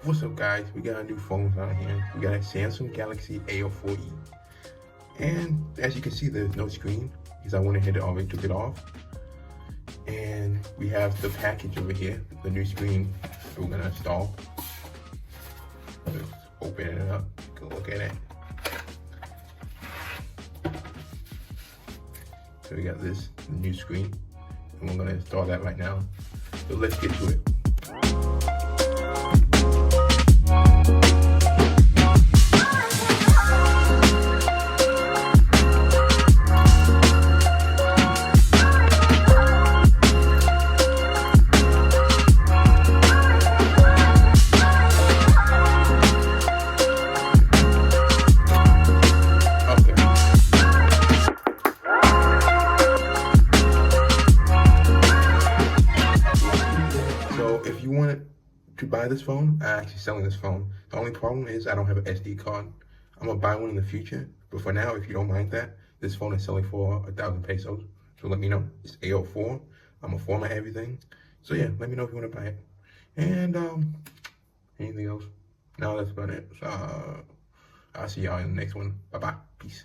What's up, guys? We got a new phone out here. We got a Samsung Galaxy A04e. And as you can see, there's no screen because I went ahead and already took it off. And we have the package over here, the new screen that we're gonna install. Just open it up, go look at it. So we got this new screen, and we're gonna install that right now. So let's get to it. So if you wanted to buy this phone, I'm actually selling this phone. The only problem is I don't have an SD card. I'm gonna buy one in the future, but for now, if you don't mind that, this phone is selling for 1,000 pesos. So let me know. It's A04. I'm gonna format everything. So yeah, let me know if you wanna buy it. And anything else? No, that's about it. So, I'll see y'all in the next one. Bye bye. Peace.